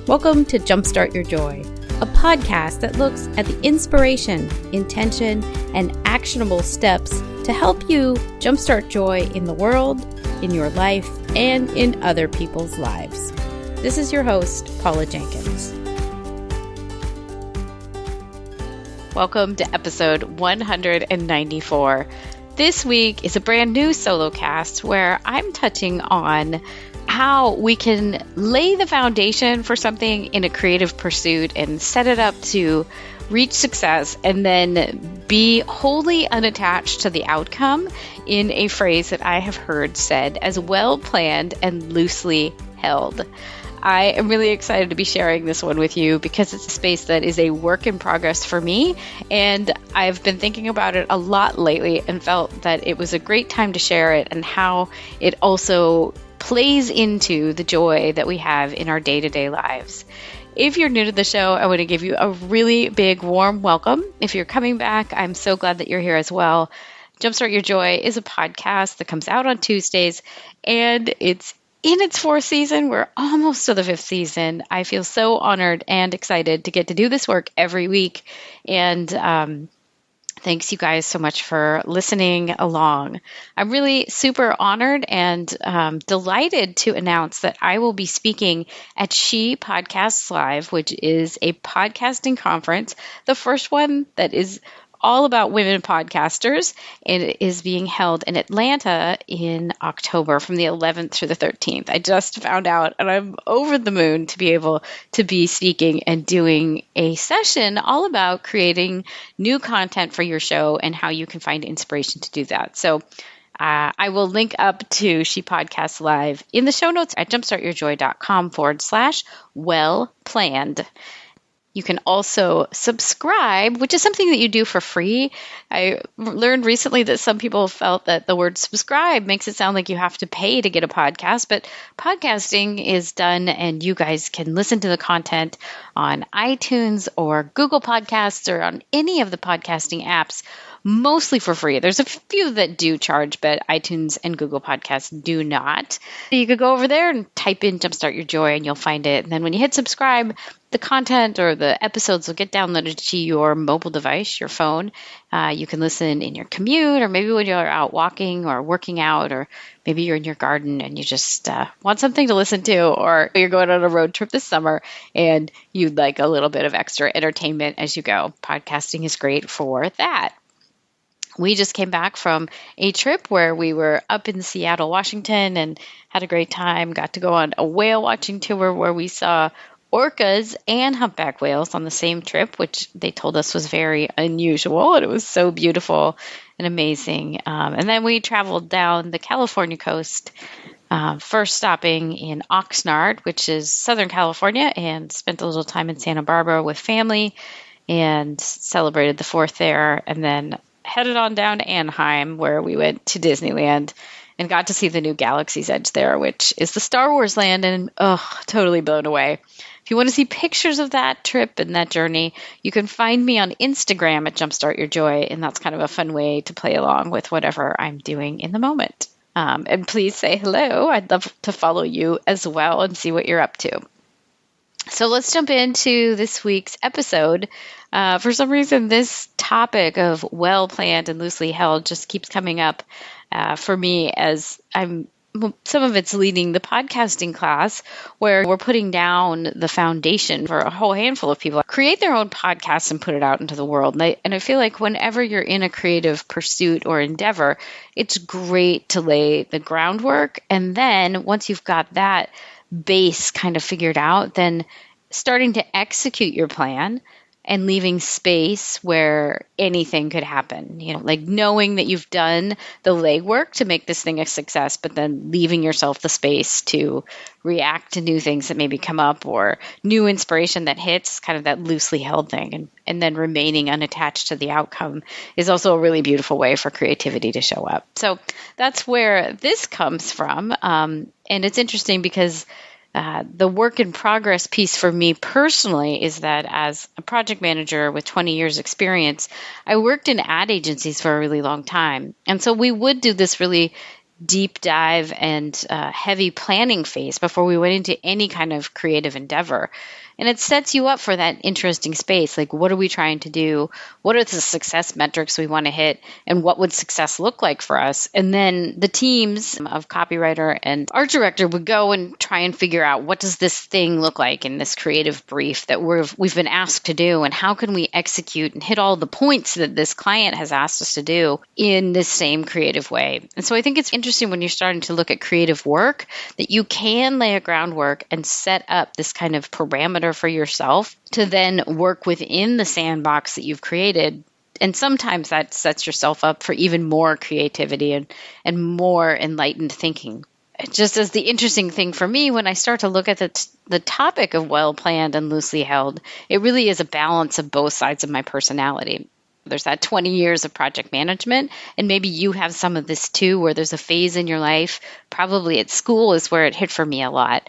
Welcome to Jumpstart Your Joy, a podcast that looks at the inspiration, intention, and actionable steps to help you jumpstart joy in the world, in your life, and in other people's lives. This is your host, Paula Jenkins. Welcome to episode 194. This week is a brand new solo cast where I'm touching on how we can lay the foundation for something in a creative pursuit and set it up to reach success and then be wholly unattached to the outcome in a phrase that I have heard said as well planned and loosely held. I am really excited to be sharing this one with you because it's a space that is a work in progress for me, and I've been thinking about it a lot lately and felt that it was a great time to share it and how it also plays into the joy that we have in our day-to-day lives. If you're new to the show, I want to give you a really big warm welcome. If you're coming back, I'm so glad that you're here as well. Jumpstart Your Joy is a podcast that comes out on Tuesdays, and it's in its fourth season. We're almost to the fifth season. I feel so honored and excited to get to do this work every week. And thanks you guys so much for listening along. I'm really super honored and delighted to announce that I will be speaking at She Podcasts Live, which is a podcasting conference, the first one that is all about women podcasters, and it is being held in Atlanta in October from the 11th through the 13th. I just found out, and I'm over the moon to be able to be speaking and doing a session all about creating new content for your show and how you can find inspiration to do that. So I will link up to She Podcasts Live in the show notes at jumpstartyourjoy.com/well-planned. You can also subscribe, which is something that you do for free. I learned recently that some people felt that the word subscribe makes it sound like you have to pay to get a podcast, but podcasting is done and you guys can listen to the content on iTunes or Google Podcasts or on any of the podcasting apps, mostly for free. There's a few that do charge, but iTunes and Google Podcasts do not. You could go over there and type in Jumpstart Your Joy and you'll find it. And then when you hit subscribe, the content or the episodes will get downloaded to your mobile device, your phone. You can listen in your commute, or maybe when you're out walking or working out, or maybe you're in your garden and you just want something to listen to, or you're going on a road trip this summer and you'd like a little bit of extra entertainment as you go. Podcasting is great for that. We just came back from a trip where we were up in Seattle, Washington, and had a great time. Got to go on a whale watching tour where we saw orcas and humpback whales on the same trip, which they told us was very unusual, and it was so beautiful and amazing. And then we traveled down the California coast, first stopping in Oxnard, which is Southern California, and spent a little time in Santa Barbara with family and celebrated the 4th there, and then headed on down to Anaheim, where we went to Disneyland and got to see the new Galaxy's Edge there, which is the Star Wars land, and totally blown away. If you want to see pictures of that trip and that journey, you can find me on Instagram at Jumpstart Your Joy, and that's kind of a fun way to play along with whatever I'm doing in the moment. And please say hello. I'd love to follow you as well and see what you're up to. So let's jump into this week's episode. For some reason, this topic of well-planned and loosely held just keeps coming up for me as some of it's leading the podcasting class, where we're putting down the foundation for a whole handful of people create their own podcasts and put it out into the world. And I feel like whenever you're in a creative pursuit or endeavor, it's great to lay the groundwork. And then once you've got that base kind of figured out, then starting to execute your plan and leaving space where anything could happen, like knowing that you've done the legwork to make this thing a success, but then leaving yourself the space to react to new things that maybe come up or new inspiration that hits, kind of that loosely held thing. And then remaining unattached to the outcome is also a really beautiful way for creativity to show up. So that's where this comes from. And it's interesting because the work in progress piece for me personally is that as a project manager with 20 years experience, I worked in ad agencies for a really long time. And so we would do this really deep dive and heavy planning phase before we went into any kind of creative endeavor. And it sets you up for that interesting space. Like, what are we trying to do? What are the success metrics we want to hit? And what would success look like for us? And then the teams of copywriter and art director would go and try and figure out, what does this thing look like in this creative brief that we've been asked to do? And how can we execute and hit all the points that this client has asked us to do in this same creative way? And so I think it's interesting when you're starting to look at creative work that you can lay a groundwork and set up this kind of parameter for yourself to then work within the sandbox that you've created. And sometimes that sets yourself up for even more creativity and more enlightened thinking. Just as the interesting thing for me, when I start to look at the topic of well-planned and loosely held, it really is a balance of both sides of my personality. There's that 20 years of project management, and maybe you have some of this too, where there's a phase in your life, probably at school is where it hit for me a lot,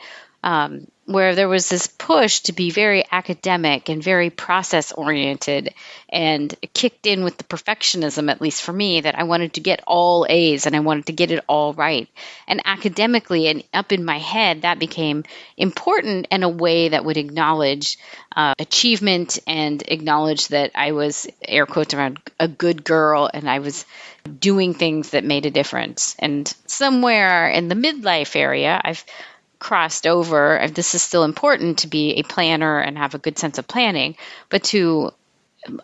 where there was this push to be very academic and very process-oriented, and it kicked in with the perfectionism, at least for me, that I wanted to get all A's and I wanted to get it all right. And academically and up in my head, that became important in a way that would acknowledge achievement and acknowledge that I was, air quotes around, a good girl, and I was doing things that made a difference. And somewhere in the midlife area, I've crossed over. This is still important to be a planner and have a good sense of planning, but to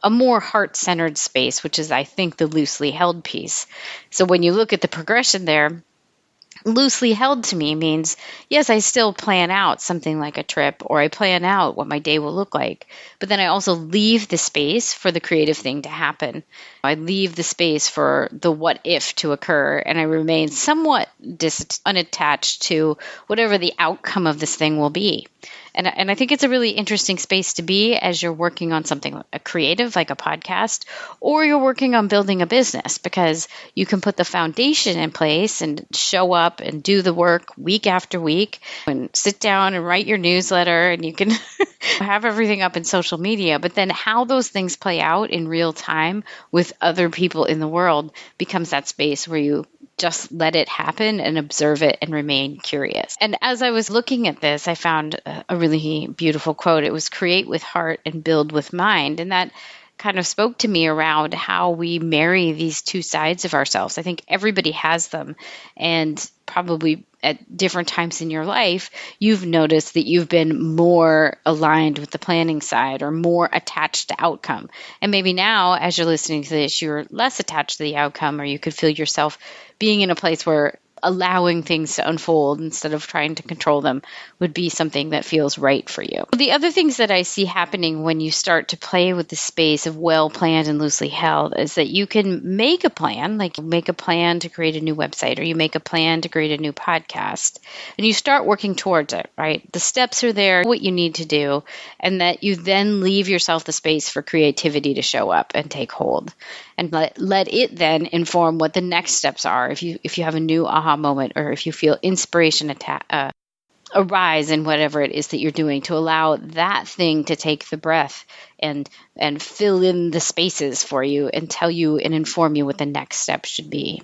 a more heart-centered space, which is, I think, the loosely held piece. So when you look at the progression there, loosely held to me means, yes, I still plan out something like a trip, or I plan out what my day will look like, but then I also leave the space for the creative thing to happen. I leave the space for the what if to occur, and I remain somewhat unattached to whatever the outcome of this thing will be. And I think it's a really interesting space to be as you're working on something creative like a podcast, or you're working on building a business, because you can put the foundation in place and show up and do the work week after week and sit down and write your newsletter, and you can have everything up in social media. But then how those things play out in real time with other people in the world becomes that space where you just let it happen and observe it and remain curious. And as I was looking at this, I found a really beautiful quote. It was, "Create with heart and build with mind." And that kind of spoke to me around how we marry these two sides of ourselves. I think everybody has them. And probably at different times in your life, you've noticed that you've been more aligned with the planning side or more attached to outcome. And maybe now, as you're listening to this, you're less attached to the outcome, or you could feel yourself being in a place where allowing things to unfold instead of trying to control them would be something that feels right for you. The other things that I see happening when you start to play with the space of well-planned and loosely held is that you can make a plan, like make a plan to create a new website, or you make a plan to create a new podcast, and you start working towards it, right? The steps are there, what you need to do, and that you then leave yourself the space for creativity to show up and take hold. And let it then inform what the next steps are. If you have a new aha moment, or if you feel inspiration arise in whatever it is that you're doing, to allow that thing to take the breath and fill in the spaces for you and tell you and inform you what the next step should be.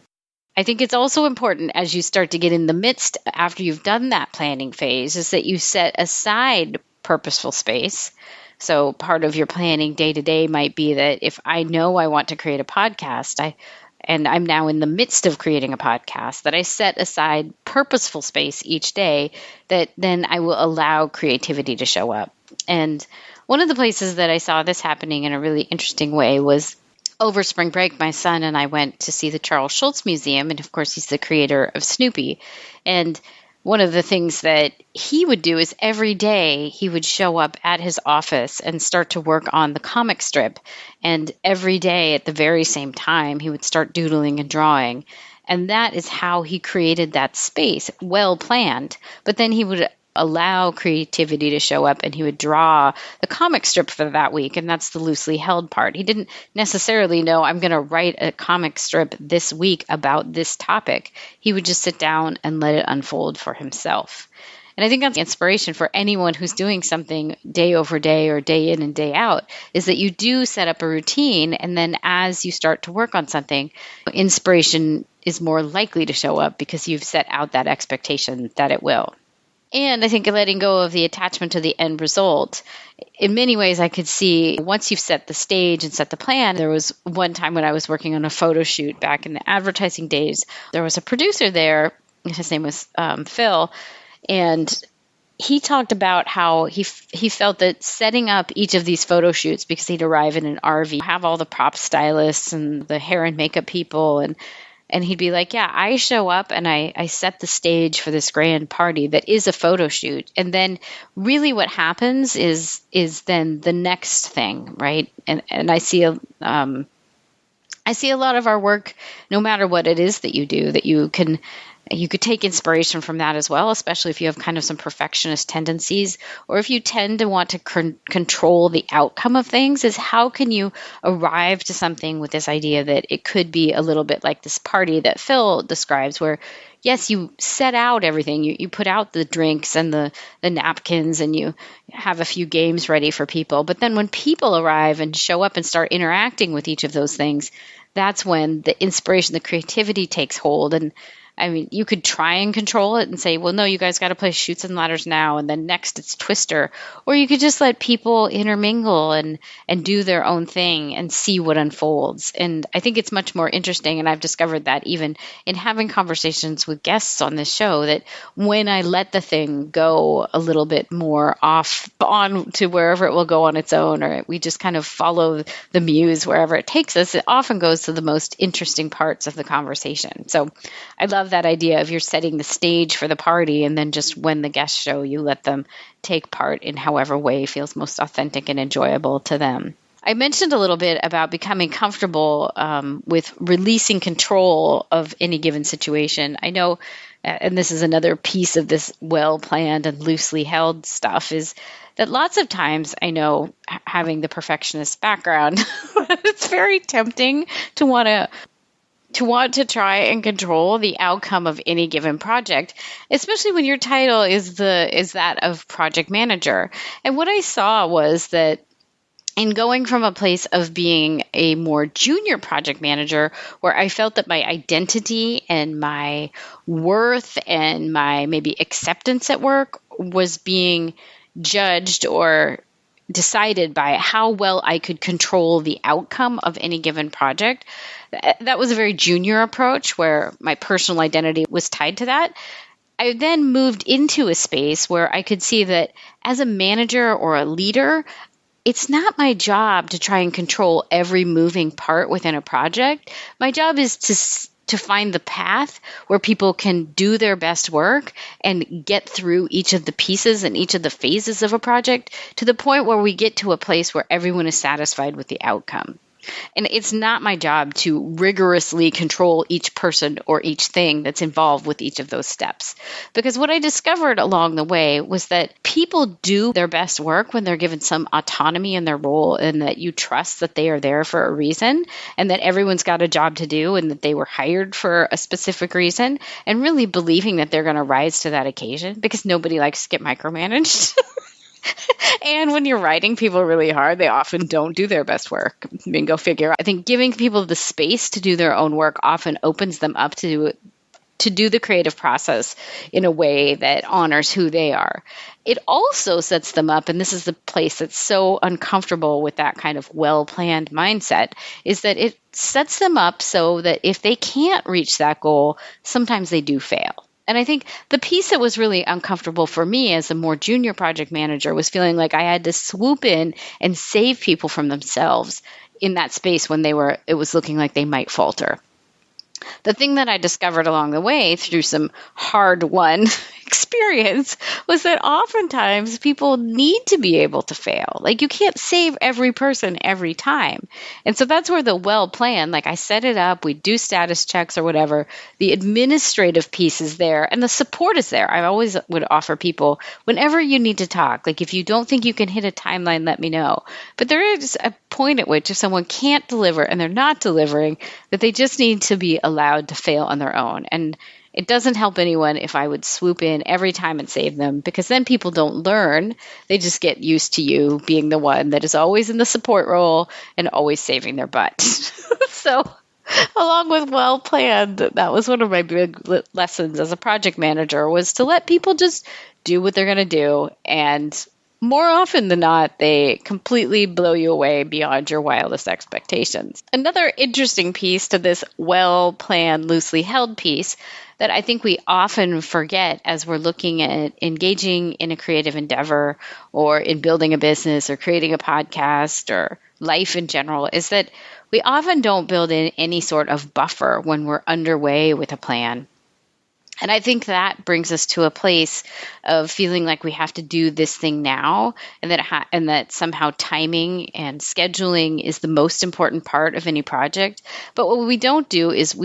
I think it's also important, as you start to get in the midst, after you've done that planning phase, is that you set aside purposeful space. So part of your planning day to day might be that if I know I want to create a podcast, and I'm now in the midst of creating a podcast, that I set aside purposeful space each day, that then I will allow creativity to show up. And one of the places that I saw this happening in a really interesting way was over spring break. My son and I went to see the Charles Schulz Museum, and of course he's the creator of Snoopy. And one of the things that he would do is every day he would show up at his office and start to work on the comic strip. And every day at the very same time, he would start doodling and drawing. And that is how he created that space, well planned. But then he would allow creativity to show up, and he would draw the comic strip for that week. And that's the loosely held part. He didn't necessarily know, I'm going to write a comic strip this week about this topic. He would just sit down and let it unfold for himself. And I think that's inspiration for anyone who's doing something day over day or day in and day out, is that you do set up a routine. And then as you start to work on something, inspiration is more likely to show up because you've set out that expectation that it will. And I think letting go of the attachment to the end result. In many ways, I could see once you've set the stage and set the plan. There was one time when I was working on a photo shoot back in the advertising days. There was a producer there. His name was Phil. And he talked about how he felt that setting up each of these photo shoots, because he'd arrive in an RV, have all the prop stylists and the hair and makeup people, and he'd be like, yeah, I show up and I set the stage for this grand party that is a photo shoot. And then really what happens is then the next thing, right? And I see a lot of our work, no matter what it is that you do, that you could take inspiration from that as well, especially if you have kind of some perfectionist tendencies, or if you tend to want to control the outcome of things, is how can you arrive to something with this idea that it could be a little bit like this party that Phil describes, where yes, you set out everything, you put out the drinks and the napkins, and you have a few games ready for people. But then when people arrive and show up and start interacting with each of those things, that's when the inspiration, the creativity takes hold. And I mean, you could try and control it and say, well, no, you guys got to play Chutes and Ladders now, and then next it's Twister. Or you could just let people intermingle and do their own thing and see what unfolds. And I think it's much more interesting, and I've discovered that even in having conversations with guests on this show, that when I let the thing go a little bit more off on to wherever it will go on its own, or we just kind of follow the muse wherever it takes us, it often goes to the most interesting parts of the conversation. So I love that idea of you're setting the stage for the party, and then just when the guests show, you let them take part in however way feels most authentic and enjoyable to them. I mentioned a little bit about becoming comfortable with releasing control of any given situation. I know, and this is another piece of this well-planned and loosely held stuff, is that lots of times, I know, having the perfectionist background, it's very tempting to want to try and control the outcome of any given project, especially when your title is that of project manager. And what I saw was that in going from a place of being a more junior project manager, where I felt that my identity and my worth and my maybe acceptance at work was being judged or decided by how well I could control the outcome of any given project. That was a very junior approach where my personal identity was tied to that. I then moved into a space where I could see that as a manager or a leader, it's not my job to try and control every moving part within a project. My job is to find the path where people can do their best work and get through each of the pieces and each of the phases of a project to the point where we get to a place where everyone is satisfied with the outcome. And it's not my job to rigorously control each person or each thing that's involved with each of those steps. Because what I discovered along the way was that people do their best work when they're given some autonomy in their role, and that you trust that they are there for a reason, and that everyone's got a job to do, and that they were hired for a specific reason, and really believing that they're going to rise to that occasion, because nobody likes to get micromanaged. And when you're writing people really hard, they often don't do their best work. I mean, go figure. I think giving people the space to do their own work often opens them up to do the creative process in a way that honors who they are. It also sets them up, and this is the place that's so uncomfortable with that kind of well-planned mindset, is that it sets them up so that if they can't reach that goal, sometimes they do fail. And I think the piece that was really uncomfortable for me as a more junior project manager was feeling like I had to swoop in and save people from themselves in that space when it was looking like they might falter. The thing that I discovered along the way through some hard-won experience was that oftentimes people need to be able to fail. Like, you can't save every person every time. And so that's where the well-planned, like I set it up, we do status checks or whatever, the administrative piece is there and the support is there. I always would offer people, whenever you need to talk, like if you don't think you can hit a timeline, let me know. But there is a point at which if someone can't deliver and they're not delivering, that they just need to be allowed to fail on their own. And it doesn't help anyone if I would swoop in every time and save them, because then people don't learn. They just get used to you being the one that is always in the support role and always saving their butt. So along with well planned. That was one of my big lessons as a project manager, was to let people just do what they're going to do. And more often than not, they completely blow you away beyond your wildest expectations. Another interesting piece to this well planned, loosely held piece that I think we often forget as we're looking at engaging in a creative endeavor or in building a business or creating a podcast or life in general is that we often don't build in any sort of buffer when we're underway with a plan. And I think that brings us to a place of feeling like we have to do this thing now, and that somehow timing and scheduling is the most important part of any project. But what we don't do is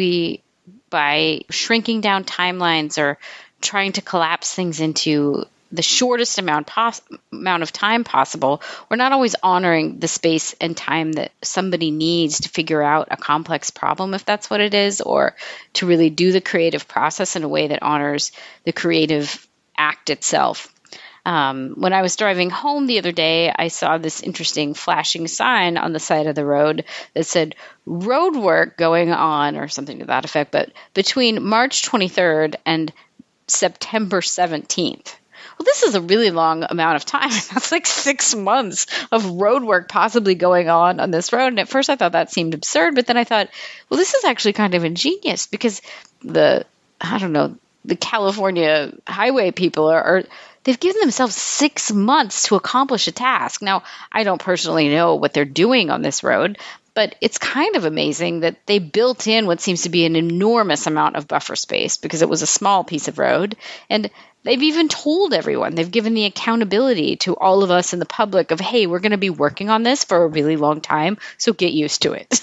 by shrinking down timelines or trying to collapse things into the shortest amount of time possible, we're not always honoring the space and time that somebody needs to figure out a complex problem, if that's what it is, or to really do the creative process in a way that honors the creative act itself. When I was driving home the other day, I saw this interesting flashing sign on the side of the road that said road work going on or something to that effect, but between March 23rd and September 17th. Well, this is a really long amount of time. That's like 6 months of road work possibly going on this road. And at first I thought that seemed absurd, but then I thought, well, this is actually kind of ingenious because the California highway people they've given themselves 6 months to accomplish a task. Now, I don't personally know what they're doing on this road, but it's kind of amazing that they built in what seems to be an enormous amount of buffer space because it was a small piece of road. And they've even told everyone, they've given the accountability to all of us in the public of, hey, we're going to be working on this for a really long time, so get used to it.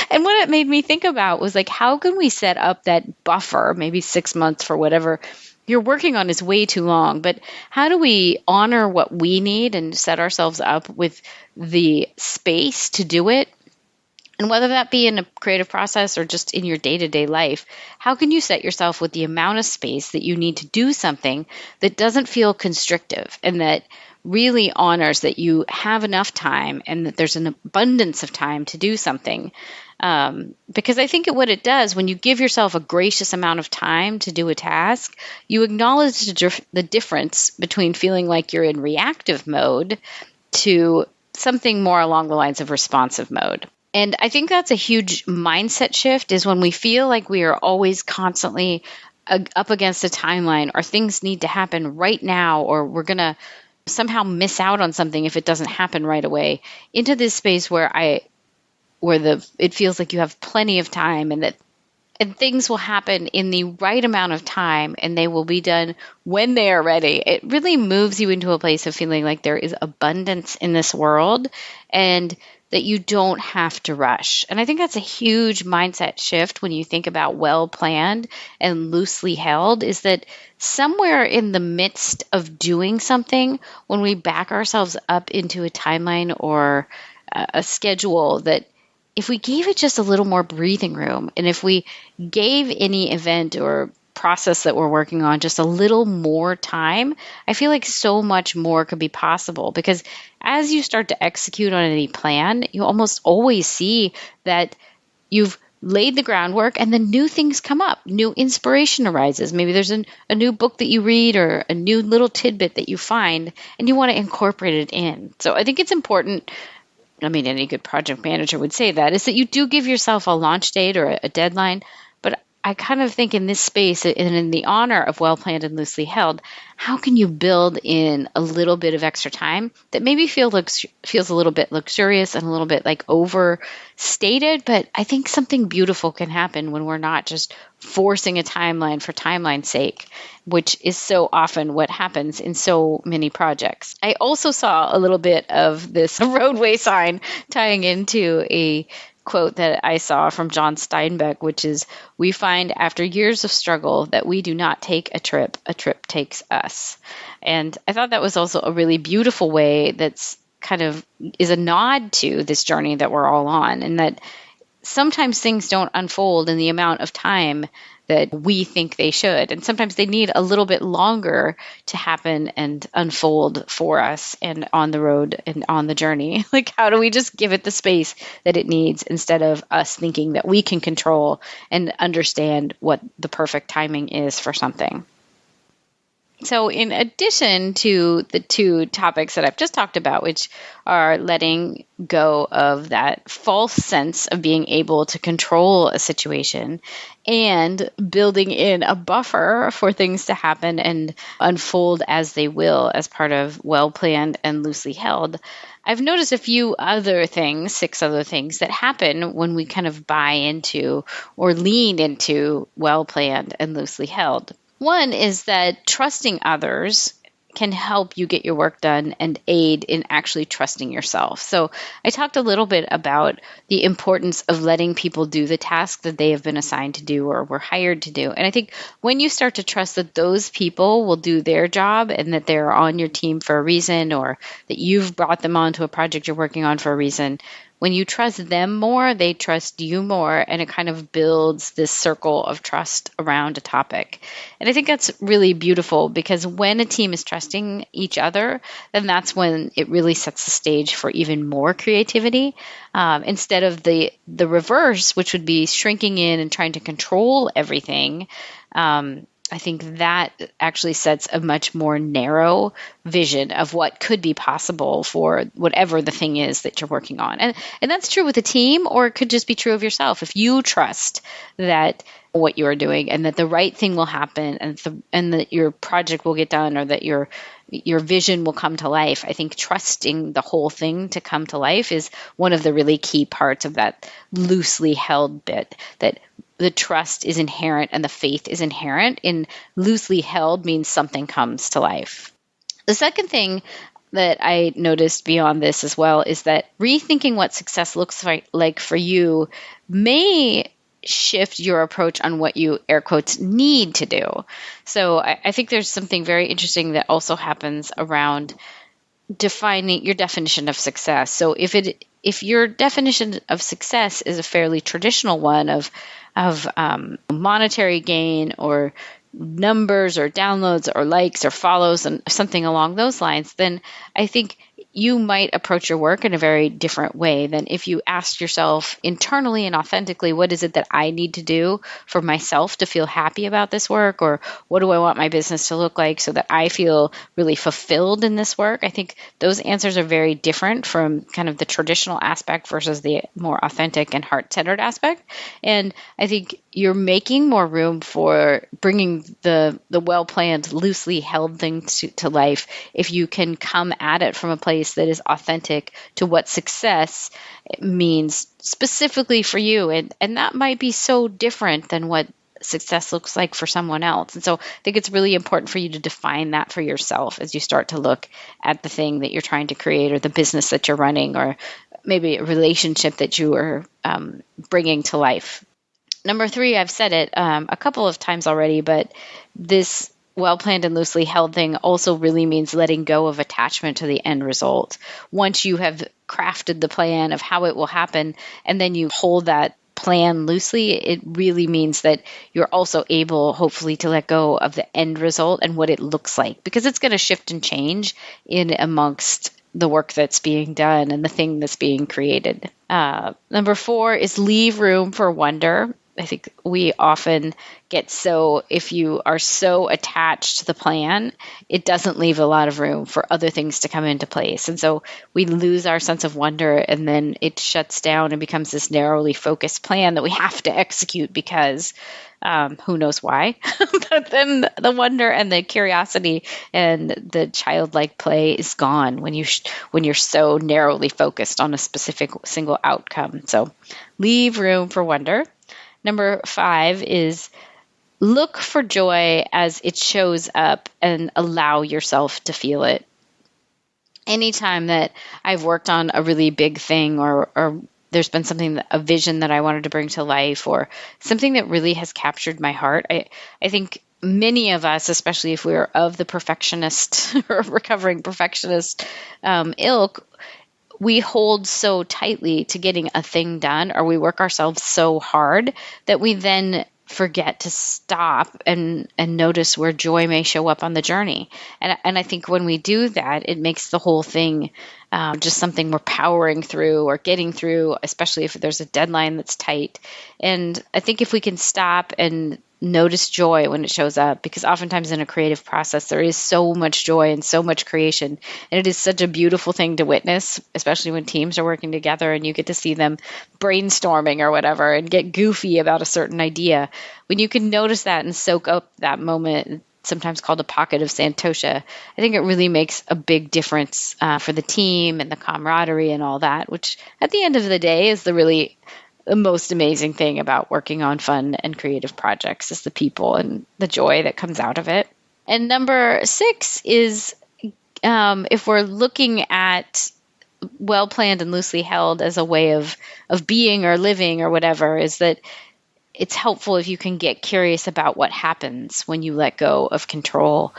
And what it made me think about was like, how can we set up that buffer, maybe 6 months for whatever you're working on is way too long, but how do we honor what we need and set ourselves up with the space to do it? And whether that be in a creative process or just in your day-to-day life, how can you set yourself with the amount of space that you need to do something that doesn't feel constrictive and that really honors that you have enough time and that there's an abundance of time to do something? Because I think what it does, when you give yourself a gracious amount of time to do a task, you acknowledge the difference between feeling like you're in reactive mode to something more along the lines of responsive mode. And I think that's a huge mindset shift, is when we feel like we are always constantly up against a timeline, or things need to happen right now, or we're going to somehow miss out on something if it doesn't happen right away, into this space where it feels like you have plenty of time and things will happen in the right amount of time and they will be done when they are ready. It really moves you into a place of feeling like there is abundance in this world and that you don't have to rush. And I think that's a huge mindset shift when you think about well planned and loosely held, is that somewhere in the midst of doing something, when we back ourselves up into a timeline or a schedule, that if we gave it just a little more breathing room, and if we gave any event or process that we're working on just a little more time, I feel like so much more could be possible. Because as you start to execute on any plan, you almost always see that you've laid the groundwork and then new things come up, new inspiration arises. Maybe there's a new book that you read or a new little tidbit that you find and you want to incorporate it in. So I think it's important. I mean, any good project manager would say that, is that you do give yourself a launch date or a deadline. But I kind of think in this space and in the honor of well-planned and loosely held, how can you build in a little bit of extra time that maybe feels a little bit luxurious and a little bit like overstated, but I think something beautiful can happen when we're not just forcing a timeline for timeline's sake, which is so often what happens in so many projects. I also saw a little bit of this roadway sign tying into a quote that I saw from John Steinbeck, which is, "We find after years of struggle that we do not take a trip takes us." And I thought that was also a really beautiful way that's kind of is a nod to this journey that we're all on, and that sometimes things don't unfold in the amount of time that we think they should. And sometimes they need a little bit longer to happen and unfold for us and on the road and on the journey. Like, how do we just give it the space that it needs instead of us thinking that we can control and understand what the perfect timing is for something? So in addition to the two topics that I've just talked about, which are letting go of that false sense of being able to control a situation and building in a buffer for things to happen and unfold as they will as part of well-planned and loosely held, I've noticed a few other things, 6 other things that happen when we kind of buy into or lean into well-planned and loosely held. One is that trusting others can help you get your work done and aid in actually trusting yourself. So I talked a little bit about the importance of letting people do the task that they have been assigned to do or were hired to do. And I think when you start to trust that those people will do their job and that they're on your team for a reason, or that you've brought them onto a project you're working on for a reason, when you trust them more, they trust you more, and it kind of builds this circle of trust around a topic. And I think that's really beautiful, because when a team is trusting each other, then that's when it really sets the stage for even more creativity, instead of the reverse, which would be shrinking in and trying to control everything. I think that actually sets a much more narrow vision of what could be possible for whatever the thing is that you're working on. And that's true with a team, or it could just be true of yourself. If you trust that what you're doing and that the right thing will happen and that your project will get done, or that your vision will come to life, I think trusting the whole thing to come to life is one of the really key parts of that loosely held bit, that the trust is inherent and the faith is inherent in loosely held means something comes to life. The second thing that I noticed beyond this as well is that rethinking what success looks like for you may shift your approach on what you, air quotes, need to do. So I think there's something very interesting that also happens around defining your definition of success. So if your definition of success is a fairly traditional one of monetary gain or numbers or downloads or likes or follows and something along those lines, then I think you might approach your work in a very different way than if you asked yourself internally and authentically, what is it that I need to do for myself to feel happy about this work? Or what do I want my business to look like so that I feel really fulfilled in this work? I think those answers are very different from kind of the traditional aspect versus the more authentic and heart-centered aspect. And I think you're making more room for bringing the well-planned, loosely held thing to life if you can come at it from a place that is authentic to what success means specifically for you. And that might be so different than what success looks like for someone else. And so I think it's really important for you to define that for yourself as you start to look at the thing that you're trying to create, or the business that you're running, or maybe a relationship that you are bringing to life. Number 3, I've said it a couple of times already, but this well-planned and loosely held thing also really means letting go of attachment to the end result. Once you have crafted the plan of how it will happen, and then you hold that plan loosely, it really means that you're also able, hopefully, to let go of the end result and what it looks like, because it's going to shift and change in amongst the work that's being done and the thing that's being created. Number 4 is leave room for wonder. I think we often get if you are so attached to the plan, it doesn't leave a lot of room for other things to come into place. And so we lose our sense of wonder, and then it shuts down and becomes this narrowly focused plan that we have to execute because who knows why. But then the wonder and the curiosity and the childlike play is gone when you're so narrowly focused on a specific single outcome. So leave room for wonder. Number 5 is look for joy as it shows up and allow yourself to feel it. Anytime that I've worked on a really big thing, or there's been a vision that I wanted to bring to life, or something that really has captured my heart, I think many of us, especially if we're of the perfectionist or recovering perfectionist ilk, we hold so tightly to getting a thing done, or we work ourselves so hard that we then forget to stop and notice where joy may show up on the journey. And I think when we do that, it makes the whole thing just something we're powering through or getting through, especially if there's a deadline that's tight. And I think if we can stop and notice joy when it shows up, because oftentimes in a creative process, there is so much joy and so much creation. And it is such a beautiful thing to witness, especially when teams are working together and you get to see them brainstorming or whatever and get goofy about a certain idea. When you can notice that and soak up that moment, sometimes called a pocket of Santosha, I think it really makes a big difference for the team and the camaraderie and all that, which at the end of the day is the most amazing thing about working on fun and creative projects, is the people and the joy that comes out of it. And number 6 is if we're looking at well-planned and loosely held as a way of being or living or whatever, is that it's helpful if you can get curious about what happens when you let go of control.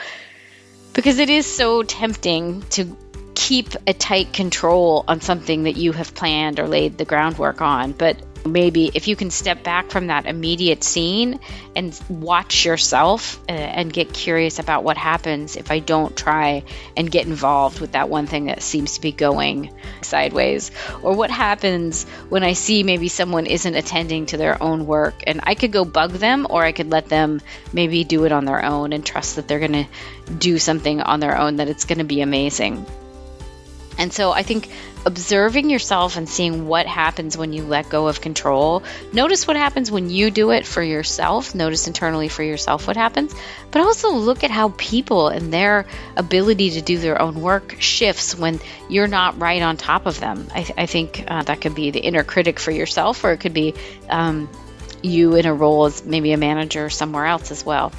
Because it is so tempting to keep a tight control on something that you have planned or laid the groundwork on. But maybe if you can step back from that immediate scene and watch yourself and get curious about what happens if I don't try and get involved with that one thing that seems to be going sideways, or what happens when I see maybe someone isn't attending to their own work, and I could go bug them, or I could let them maybe do it on their own and trust that they're going to do something on their own, that it's going to be amazing. And so I think observing yourself and seeing what happens when you let go of control. Notice what happens when you do it for yourself. Notice internally for yourself what happens. But also look at how people and their ability to do their own work shifts when you're not right on top of them. I think that could be the inner critic for yourself, or it could be you in a role as maybe a manager somewhere else as well.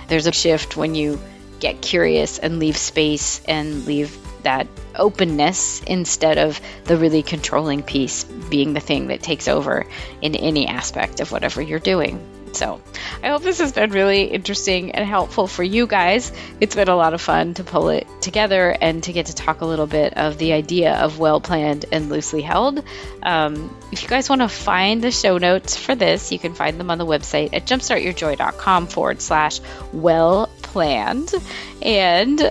There's a shift when you get curious and leave space and leave that openness instead of the really controlling piece being the thing that takes over in any aspect of whatever you're doing. So I hope this has been really interesting and helpful for you guys. It's been a lot of fun to pull it together and to get to talk a little bit of the idea of well-planned and loosely held. If you guys want to find the show notes for this, you can find them on the website at jumpstartyourjoy.com/well-planned. And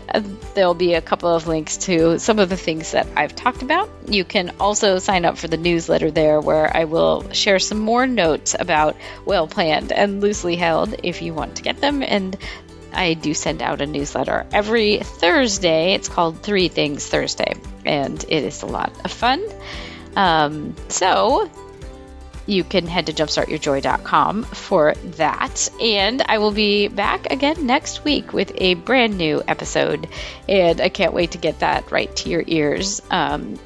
there'll be a couple of links to some of the things that I've talked about. You can also sign up for the newsletter there, where I will share some more notes about well-planned and loosely held if you want to get them. And I do send out a newsletter every Thursday. It's called 3 Things Thursday, and it is a lot of fun. So you can head to jumpstartyourjoy.com for that. And I will be back again next week with a brand new episode. And I can't wait to get that right to your ears.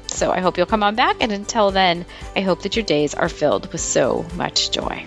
So I hope you'll come on back. And until then, I hope that your days are filled with so much joy.